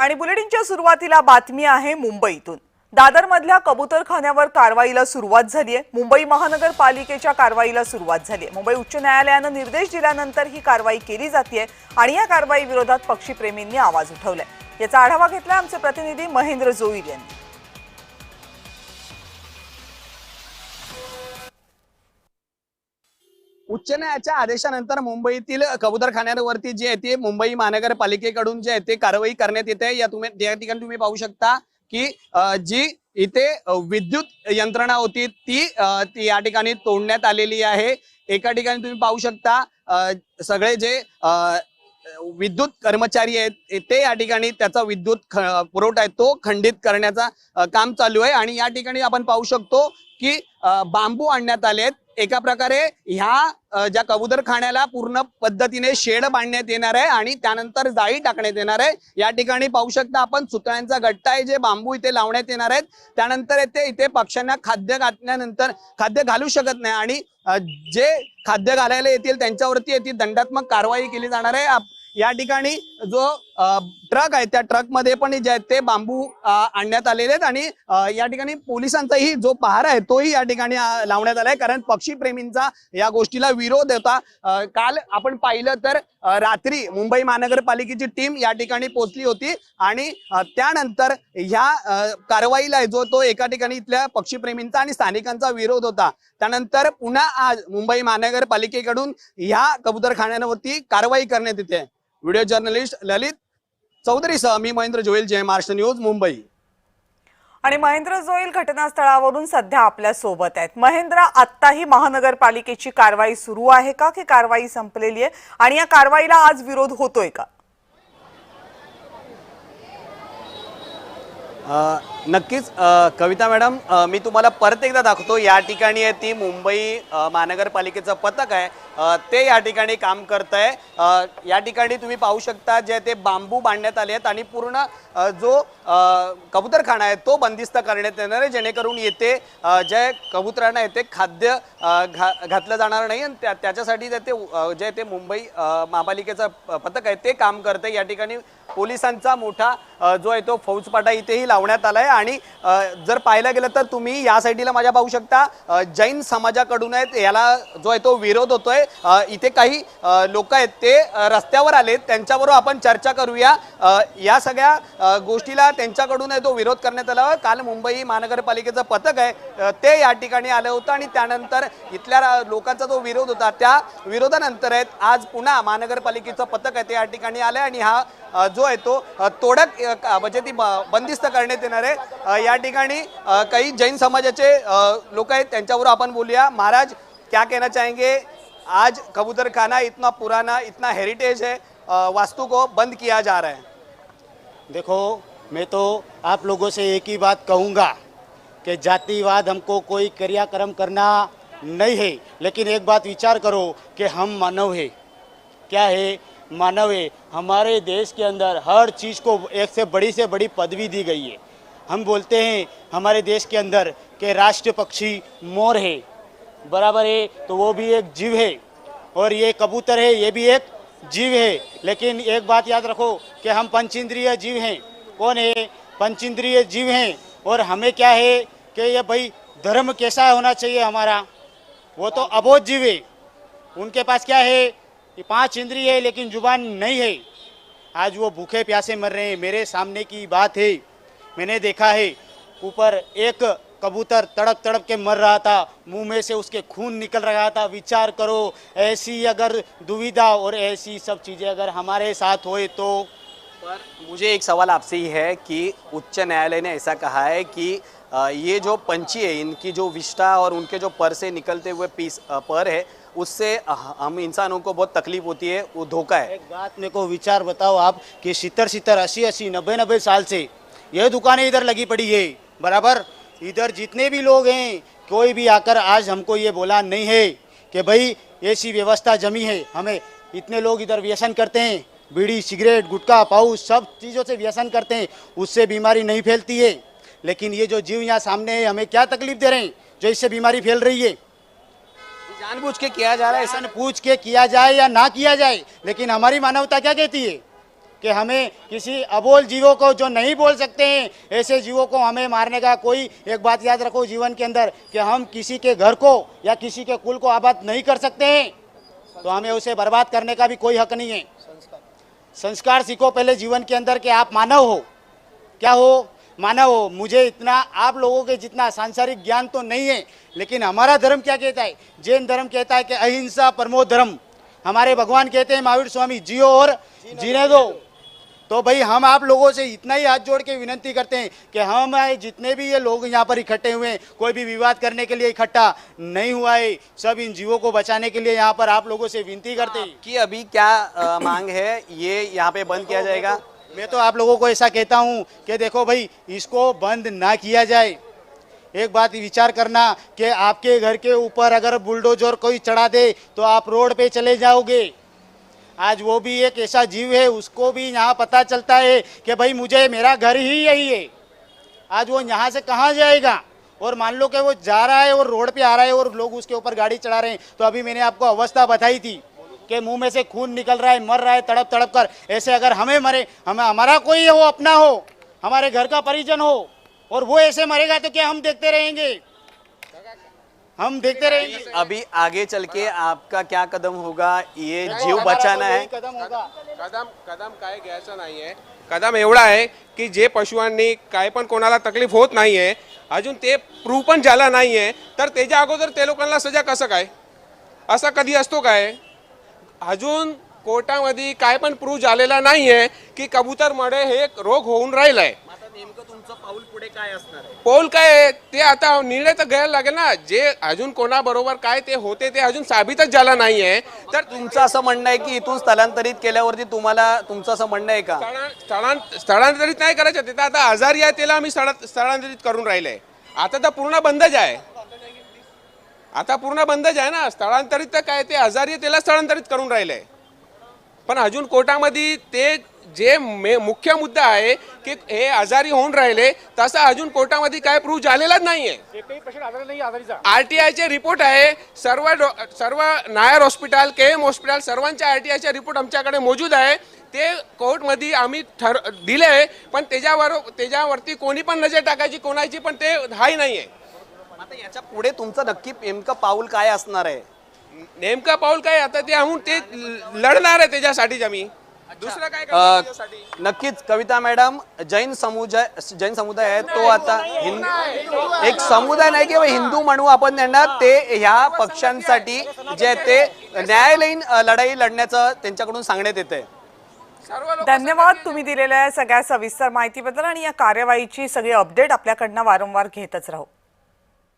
आणि बुलेटिनच्या सुरुवातीला बातमी आहे मुंबईतून। दादरमधल्या कबूतरखान्यावर कारवाईला सुरुवात झाली आहे। मुंबई महानगरपालिकेच्या कारवाईला सुरुवात झाली आहे। मुंबई उच्च न्यायालयाने निर्देश दिल्यानंतर ही कारवाई केली जाते आणि या कारवाई विरोधात पक्षीप्रेमींनी आवाज उठवलाय। याचा आढावा घेतला आमचे प्रतिनिधी महेंद्र जोईल यांनी। उच्च न्यायालयाच्या आदेशानंतर मुंबईतील कबूतरखान्यांवरती जे आहे ते मुंबई महानगरपालिकेकडून जे आहे ते कारवाई करण्यात येते। या ठिकाणी तुम्ही पाहू शकता की जी इथे विद्युत यंत्रणा होती ती या ठिकाणी तोडण्यात आलेली आहे। एका ठिकाणी तुम्ही पाहू शकता सगळे जे विद्युत कर्मचारी आहेत ते या ठिकाणी त्याचा विद्युत पुरवठा आहे तो खंडित करण्याचा काम चालू आहे। आणि या ठिकाणी आपण पाहू शकतो की बांबू आणण्यात आले आहेत। एका प्रकारे ह्या ज्या कबूतरखान्याला पूर्ण पद्धतीने शेड बांधण्यात येणार आहे आणि त्यानंतर जाळी टाकण्यात येणार आहे। या ठिकाणी पाहू शकता आपण सुतळ्यांचा गट्टा आहे जे बांबू इथे लावण्यात येणार आहेत। त्यानंतर इथे पक्ष्यांना खाद्य घातल्यानंतर खाद्य घालू शकत नाही आणि जे खाद्य घालायला येतील त्यांच्यावरती दंडात्मक कारवाई केली जाणार आहे। या ठिकाणी जो ट्रक आहे त्या ट्रक मध्ये पण जे आहेत ते बांबू आणण्यात आलेले आहेत आणि या ठिकाणी पोलिसांचाही जो पहारा आहे तोही या ठिकाणी लावण्यात आलाय, कारण पक्षीप्रेमींचा या गोष्टीला विरोध होता। काल आपण पाहिलं तर रात्री मुंबई महानगरपालिकेची टीम या ठिकाणी पोहोचली होती आणि त्यानंतर ह्या कारवाईला जो तो एका ठिकाणी इथल्या पक्षीप्रेमींचा आणि स्थानिकांचा विरोध होता। त्यानंतर पुन्हा आज मुंबई महानगरपालिकेकडून ह्या कबूतरखान्यांवरती कारवाई करण्यात येते। व्हिडिओ जर्नलिस्ट ललित चौधरीसह मी महेंद्र जोईल, जय महाराष्ट्र न्यूज, मुंबई। आणि महेंद्र जोईल घटनास्थळावरून सध्या आपल्या सोबत आहेत। महेंद्र, आत्ताही महानगरपालिकेची कारवाई सुरू आहे का की कारवाई संपलेली आहे आणि या कारवाईला आज विरोध होतोय का? नक्कीच कविता मॅडम, मी तुम्हाला परत एकदा दाखवतो। या ठिकाणी आहे ती मुंबई महानगरपालिकेचं पथक आहे ते या ठिकाणी काम करत आहे। या ठिकाणी तुम्ही पाहू शकता जे ते बांबू बांधण्यात आले आहेत आणि पूर्ण जो कबूतरखाना आहे तो बंदिस्त करण्यात येणार आहे, जेणेकरून येथे जे कबुतरांना येथे खाद्य घातलं जाणार नाही आणि त्याच्यासाठी जे ते मुंबई महापालिकेचं पथक आहे ते काम करते। या ठिकाणी पोलिसांचा मोठा जो आहे तो फौजफाटा इथेही लावण्यात आलाय आणि जर पाहायला गेलं तर तुम्ही या साईडला माझ्या पाहू शकता जैन समाजाकडून आहेत याला जो आहे तो विरोध होतोय। इथे काही लोक आहेत ते रस्त्यावर आलेत, त्यांच्याबरोबर आपण चर्चा करूया। या सगळ्या गोष्टीला त्यांच्याकडून आहे तो विरोध करण्यात आला। काल मुंबई महानगरपालिकेचं पथक आहे ते या ठिकाणी आलं होतं आणि त्यानंतर इथल्या लोकांचा जो विरोध होता त्या विरोधानंतर आहेत आज पुन्हा महानगरपालिकेचं पथक आहे ते या ठिकाणी आलंय आणि हा जो आहे तो तोडक म्हणजे ती बंदिस्त करण्यात येणार आहे। या ठिकाणी काही जैन समाजाचे लोक आहेत त्यांच्याबरोबर आपण बोलूया। महाराज, क्या कहना चाहेंगे? आज कबूतरखाना इतना पुराना, इतना हेरिटेज है, वास्तु को बंद किया जा रहा है। देखो, मैं तो आप लोगों से एक ही बात कहूँगा कि जातिवाद हमको कोई क्रियाक्रम करना नहीं है, लेकिन एक बात विचार करो कि हम मानव है। क्या है? मानव है। हमारे देश के अंदर हर चीज़ को एक से बड़ी पदवी दी गई है। हम बोलते हैं हमारे देश के अंदर कि राष्ट्रीय पक्षी मोर है, बराबर है, तो वो भी एक जीव है और ये कबूतर है ये भी एक जीव है। लेकिन एक बात याद रखो कि हम पंचेंद्रिय जीव हैं। कौन है? पंचेंद्रिय जीव हैं। और हमें क्या है कि ये भाई धर्म कैसा होना चाहिए हमारा, वो तो अबोध जीव है। उनके पास क्या है कि 5 इंद्रिय है लेकिन जुबान नहीं है। आज वो भूखे प्यासे मर रहे हैं। मेरे सामने की बात है, मैंने देखा है ऊपर एक कबूतर तड़प तड़प के मर रहा था, मुंह में से उसके खून निकल रहा था। विचार करो, ऐसी अगर दुविधा और ऐसी सब चीज़ें अगर हमारे साथ होए तो। पर मुझे एक सवाल आपसे ही है कि उच्च न्यायालय ने ऐसा कहा है कि ये जो पंछी है इनकी जो विष्ठा और उनके जो पर से निकलते हुए पर है उससे हम इंसानों को बहुत तकलीफ होती है, वो धोखा है। एक बात मेरे को विचार बताओ आप कि 70 80 90 साल से यह दुकानें इधर लगी पड़ी है, बराबर। इधर जितने भी लोग हैं कोई भी आकर आज हमको ये बोला नहीं है कि भाई ऐसी व्यवस्था जमी है। हमें इतने लोग इधर व्यसन करते हैं, बीड़ी सिगरेट गुटखा पाउच सब चीज़ों से व्यसन करते हैं, उससे बीमारी नहीं फैलती है। लेकिन ये जो जीव यहाँ सामने है हमें क्या तकलीफ दे रहे हैं जो इससे बीमारी फैल रही है? जानबूझ के किया जा रहा है, ऐसा पूछ के किया जाए या ना किया जाए, लेकिन हमारी मानवता क्या कहती है कि हमें किसी अबोल जीवों को जो नहीं बोल सकते हैं ऐसे जीवों को हमें मारने का कोई, एक बात याद रखो जीवन के अंदर कि हम किसी के घर को या किसी के कुल को आबाद नहीं कर सकते हैं, तो हमें उसे बर्बाद करने का भी कोई हक नहीं है। संस्कार सीखो पहले जीवन के अंदर कि आप मानव हो। क्या हो? मानव हो। मुझे इतना आप लोगों के जितना सांसारिक ज्ञान तो नहीं है, लेकिन हमारा धर्म क्या कहता है? जैन धर्म कहता है कि अहिंसा परमो धर्म। हमारे भगवान कहते हैं महावीर स्वामी, जियो और जीने दो। तो भाई हम आप लोगों से इतना ही हाथ जोड़ के विनती करते हैं कि हम जितने भी ये लोग यहाँ पर इकट्ठे हुए हैं, कोई भी विवाद करने के लिए इकट्ठा नहीं हुआ है, सब इन जीवों को बचाने के लिए यहाँ पर आप लोगों से विनती करते हैं कि अभी क्या मांग है, ये यहाँ पे बंद किया जाएगा? मैं तो आप लोगों को ऐसा कहता हूँ कि देखो भाई, इसको बंद ना किया जाए। एक बात विचार करना कि आपके घर के ऊपर अगर बुलडोजर कोई चढ़ा दे तो आप रोड पे चले जाओगे। आज वो भी एक ऐसा जीव है, उसको भी यहाँ पता चलता है कि भाई मुझे मेरा घर ही यही है। आज वो यहाँ से कहाँ जाएगा? और मान लो कि वो जा रहा है और रोड पे आ रहा है और लोग उसके ऊपर गाड़ी चढ़ा रहे हैं, तो अभी मैंने आपको अवस्था बताई थी कि मुंह में से खून निकल रहा है, मर रहा है तड़प तड़प कर। ऐसे अगर हमें मरे, हमें हमारा कोई हो, अपना हो, हमारे घर का परिजन हो, और वो ऐसे मरेगा तो क्या हम देखते रहेंगे? हम देखते रहेंगे। अभी आगे चल के आपका क्या कदम होगा? ये जीव बचाना है? कदम होगा। कदम काय घ्यायचं नाहीये. कदम एवढा आहे की जे पशुवांनी काय पण कोणाला तकलीफ होत नाहीये, अजून ते प्रूव्ह पण झाला नाहीये, तर त्याच्या अगोदर ते लोकांना सजा कसं काय? असा कधी असतो काय? अजून कोर्टामध्ये काय पण प्रूव्ह झालेला नाहीये की कबूतर मडे हे एक रोग होऊन राहिलाय. नेमकं तुमचं पाऊल पुढे काय असणार आहे? पाऊल काय आहे? ते आता निर्णय तर घ्यायला लागेल ना. जे अजून कोणाबरोबर काय ते होते ते अजून साबितच झाला नाहीये. तर तुमचं असं म्हणणं आहे की इथून स्थलांतरित केल्यावरती तुम्हाला, तुमचं असं म्हणणं आहे का? स्थलांतरित नाही करायचं, तिथं आता आजारी आहे त्याला आम्ही स्थलांतरित करून राहिलंय. आता तर पूर्ण बंदच आहे. आता पूर्ण बंदच आहे ना. स्थलांतरित तर काय, ते आजारी आहे त्याला स्थलांतरित करून राहिलंय. पण अजून कोर्टामध्ये ते जे मुख्य मुद्दा आहे की हे आजारी होऊन राहिले, तसा अजून कोर्टामध्ये काय प्रूव्ह झालेलाच नाहीये. आरटीआयचे रिपोर्ट आहे, सर्व नायर हॉस्पिटल, केएम हॉस्पिटल सर्वांचे आरटीआयचे रिपोर्ट आमच्याकडे मौजूद आहे. ते कोर्टमध्ये आम्ही दिले, पण त्याच्यावरती कोणी पण नजर टाकायची कोणाची पण ते हाय नाहीये. आता याच्या पुढे तुमचं नक्की नेमकं पाऊल काय असणार आहे? नेमका पाऊल काय, आता ते आम्ही ते लढणार आहे त्याच्यासाठीच आम्ही. दुसरं काय करणार त्याच्यासाठी? नक्कीच कविता मॅडम, जैन समुदाय आहे तो आता एक समुदाय नाही किंवा हिंदू म्हणू आपण त्यांना, ते ह्या पक्षांसाठी जे ते न्यायालयीन लढाई लढण्याचं त्यांच्याकडून सांगण्यात येते. धन्यवाद तुम्ही दिलेल्या सगळ्या सविस्तर माहितीबद्दल, आणि या कार्यवाहीची सगळी अपडेट आपल्याकडनं वारंवार घेतच राहू.